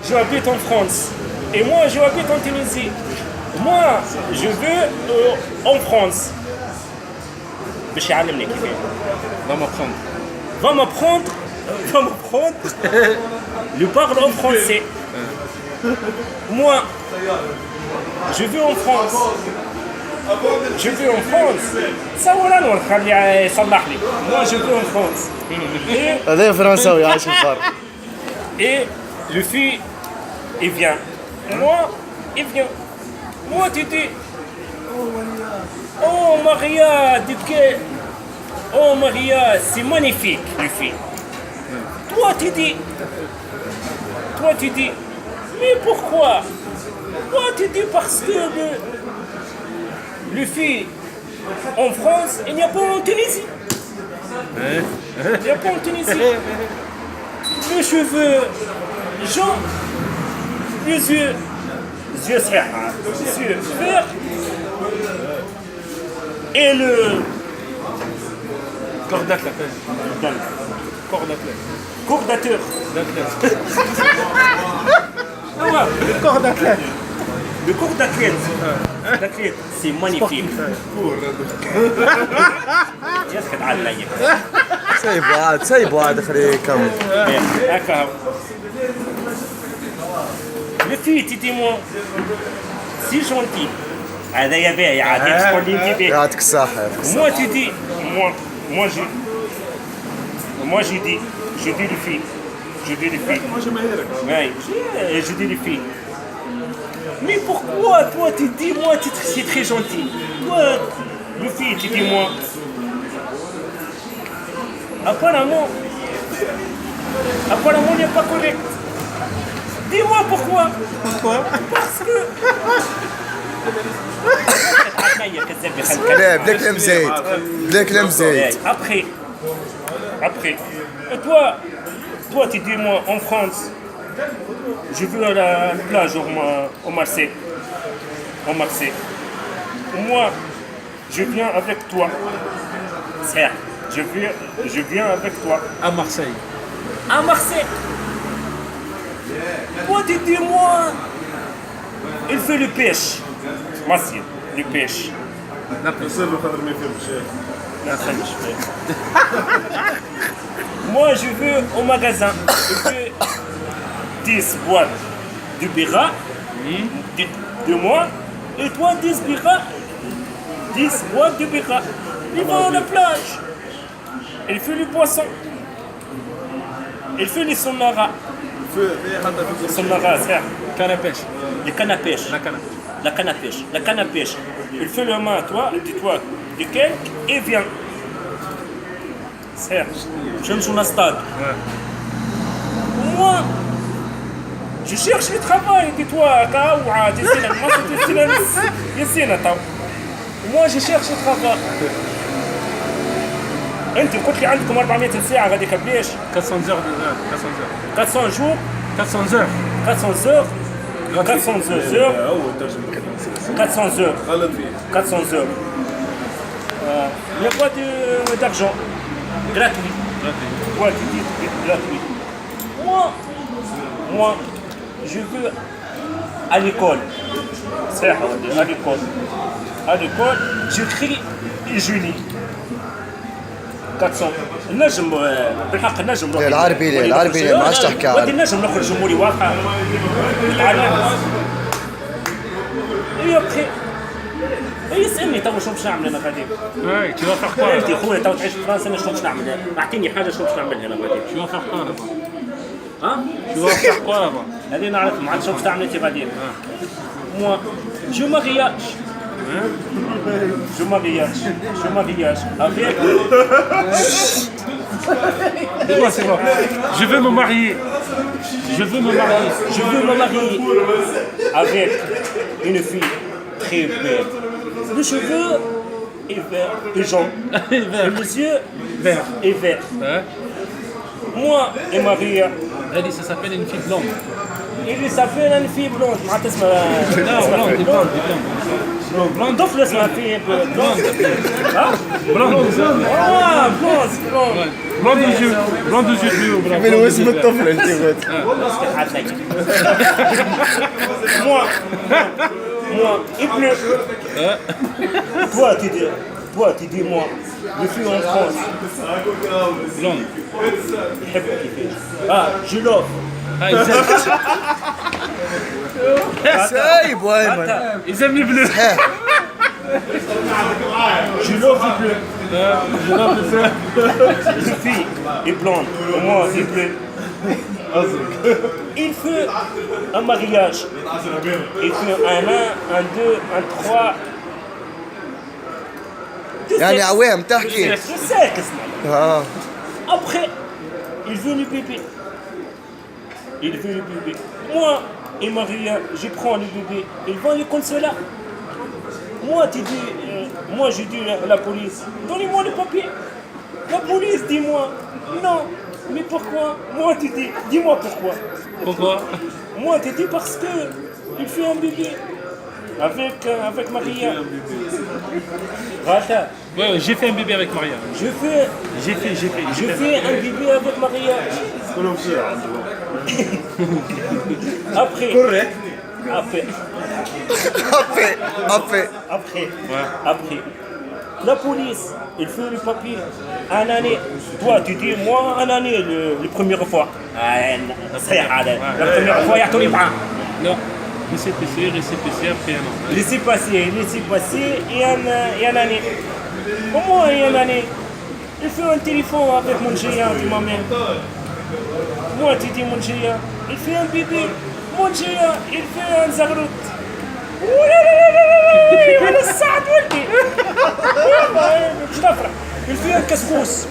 j'habite en France. Et moi, je habite en Tunisie. Moi, je veux en France. باش يعلمني كيفاه. Va m'apprendre. Je parle en français. Moi, je veux en France. Je veux en France. Ça ولا نور خلي يصلح لي. Moi, je veux en France. هذا فرنساوي عايش الفرق. Et le fille, il vient. Moi, il vient. Moi, tu dis. Oh Maria, oh Maria, c'est magnifique, le fille. Toi, tu dis. Mais pourquoi? Toi, tu dis parce que le fille en France, il n'y a pas en Tunisie. Il n'y a pas en Tunisie. Les cheveux jaunes, les yeux verts, et le cordateur. Le corps d'athlète. Le cours d'athlète, c'est magnifique. يسكت عليا. سايبوا عاد خليه يكمل. D'accord. Le fille, tu dis-moi, si gentil. هذا يا باهي عاد تقول لي انت باهي. يعطيك الصحة. Moi tu dis, moi je dis les filles. Je dis les filles. Ouais, je dis les filles. Mais pourquoi toi tu dis moi c'est très gentil. Toi, le fille, tu dis moi. Apparemment, il n'est pas correct. Dis-moi pourquoi. Pourquoi? Parce que. لا بلا كلام زايد. بلا كلام زايد. Après. Et toi tu dis moi en France, je veux à la plage au Marseille. Moi, je viens avec toi. Certes, je viens avec toi. À Marseille. À Marseille. Toi tu dis moi, il fait le pêche. Marseille, le pêche. Moi, je veux au magasin, je veux 10 boîtes de bira, de moi, et toi 10 bira, 10 boîtes de bira. Il va à la plage, il fait le poisson, il fait les sonara. Sonara, c'est Canne à pêche. les cannes à pêche. La canne à pêche. Il fait le main, toi, dis-toi, de quel, et viens. Certes, je me suis au stade. Moi, je cherche le travail, dis-toi, moi, je cherche le travail. انت قلت لي عندكم 400 ساعه غاديك بليش 400 heures. 400 jours 400 heures. 400 heures 400 heures 400 heures. Il n'y a pas d'argent gratuit. Ouais, tu dis gratuit. Moi, je veux à l'école. C'est à l'école, j'écris et je lis. 400 النجم بالحق النجم العربي ما عادش تحكي ودي النجم نخرج جمهوري واضحه نتعلم. اي اوكي يسالني تو شو باش نعمل انا غادي. Ouais, tu vas faire quoi? انت خويا تو تعيش في فرنسا انا شو باش نعمل؟ اعطيني حاجه شو باش نعملها انا غادي. Tu vas faire quoi là-bas? ها؟ Tu vas faire quoi là-bas? هذه نعرف ما عاد شو باش تعمل انت غادي. موا جو مارياج avec. Dis-moi, c'est bon. Je veux me marier. Je veux me marier avec une fille très belle. Les cheveux et verts et jaunes. Et les yeux verts et verts. Hein? Moi et Maria. Elle dit ça s'appelle une fille blonde. اللي صافي انا في بلوند معناتها اسمها لا بلوند بلوند بلوند طفل اسمها في بلوند ها بلوند بلوند بلوند وجيو من اسم الطفل انت قلت. Moi, il pleut. Toi, tu dis moi, je suis en France. بلوند يحب كيفاش. je l'offre. هاي سايب وايمن. يسمي بلو Je l'offre, il pleut. Une fille est blonde, moi, il pleut. Il fait un mariage. Il fait un 1, un 2, un 3. يعني عوام تحكي. Je sais que c'est اه Après, il veut le bébé. Il veut le bébé. Moi et Maria, je prends le bébé. Ils vont au consulat. Moi, tu dis, moi je dis à la police, donnez-moi le papier. La police, dis-moi, non. Mais pourquoi? Moi, tu dis, dis-moi pourquoi. Pourquoi? Moi, tu dis parce que il fait un bébé. Avec Maria. Rata, Ouais, j'ai fait un bébé avec Maria. je fais J'ai fait. un bébé avec Maria. Après, après, Après. après, la police, il fait le papier. Un année. Toi, tu dis, moi, un année, la première fois. La première fois, il y a tous les bras. Non. récépissé, après un an. Laissez passer et un année. Comment il y a une année? Il fait un téléphone avec mon géant, tu m'amènes. Moi, tu dis mon géant, il fait un bébé. Mon géant, il fait un zagrout. Il fait un couscous.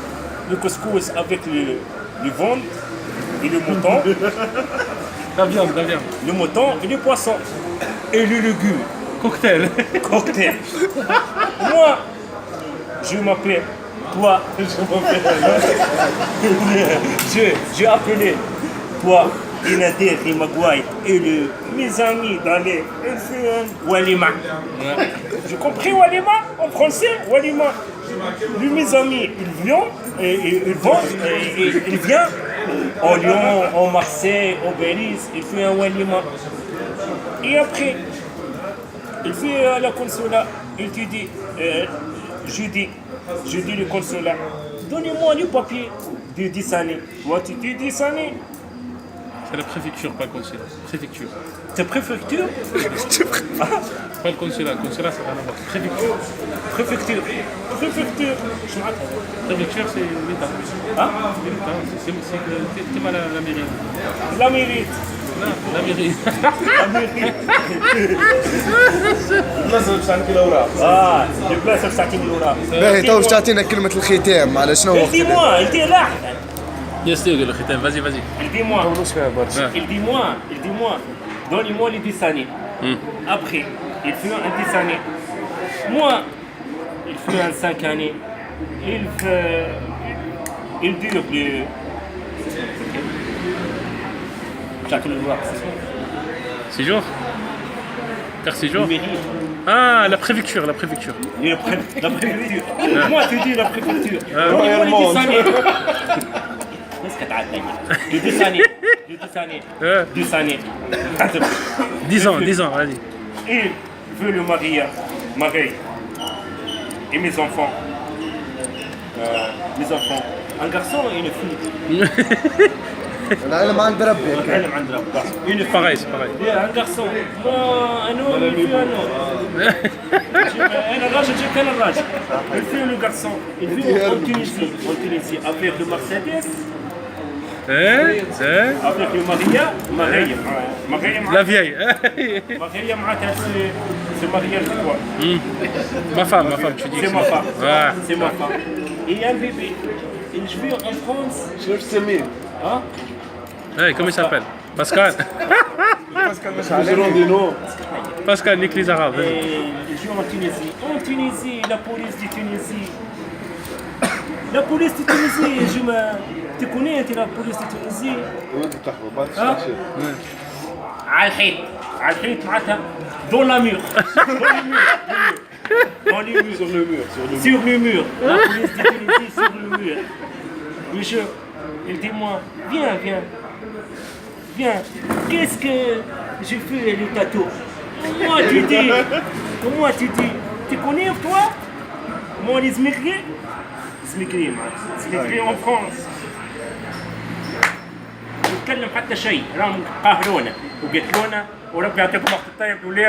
Le couscous avec le ventre et le mouton. La viande. Le mouton et le poisson. Et le légume. Cocktail. Cocktail. Moi, je m'appelle. Toi, j'ai appelé. Toi, Inader et Maguire et mes amis dans les Walima. J'ai compris Walima en français? Walima. Mes amis, ils viennent en Lyon, en Marseille, au Belize, il fait un Walima. Et après, il fait la consulat, il te dit, je dis le consulat, donnez-moi le papier de 10 années. Toi, tu dis 10 années. C'est la préfecture, pas le consulat. Préfecture. C'est préfecture? Pas le consulat. Consulat, c'est rien à voir. Préfecture. Préfecture. Préfecture. Préfecture, c'est l'État. Hein? L'État, c'est mal la mairie. La mairie. Non, la mairie. La mairie. البلاصه ب 90 يورو. باهي تو تعطينا كلمة الختام على شنو وقت Dis-moi, il dit là. Bien sûr, le khitam. Vas-y. Il dit moi. Il dit moi. Donnez-moi les 10 années. Après, il fait un 10 années. Moi, il fait un 5 années. Il dure le. Chaque loi, c'est ça. 6 jours. Car 6 jours. Le mairie. Ah, la préfecture. La préfecture. Moi, tu dis la préfecture. Donnez-moi les 10 années. Qu'est-ce que t'as dit? Les 10 années. 10 années. 10 ans, vas-y. Il veut le marier. Et mes enfants. Un garçon et une fille. العلم عند ربي. العلم عند ربك. Une fille. Pareil, c'est pareil. Un garçon. Moi, un homme, il fait un homme. أنا راجل جبت أنا الراجل. Il fait le garçon. Il vit en Tunisie avec le Mercedes. Avec le Maria. La vieille. Maria معناتها c'est mariage de quoi? Ma femme, tu dis. C'est ma femme. Ouais. C'est ma femme. Et il y a un bébé. Et je vis en France. Hein? Hey, comment il s'appelle? Pascal. Pascal, nique les Arabes. Et je vis en Tunisie. En Tunisie, la police de Tunisie. La police de Tunisie, tu connais la police de Tunisie? Hein? على الحيط. على الحيط معناتها دون لا مير. Dans les murs. Sur le mur, sur le mur. Sur le mur. La police de Tunisie sur le mur. Monsieur, il dit moi, viens, viens. Viens. Qu'est-ce que j'ai fait le tatou? Moi tu dis, tu connais toi? Moi les Zmikri en France. نتكلم حتى شيء راهم قاهرونا وقتلونا وربي يعطيكم وقت طيب.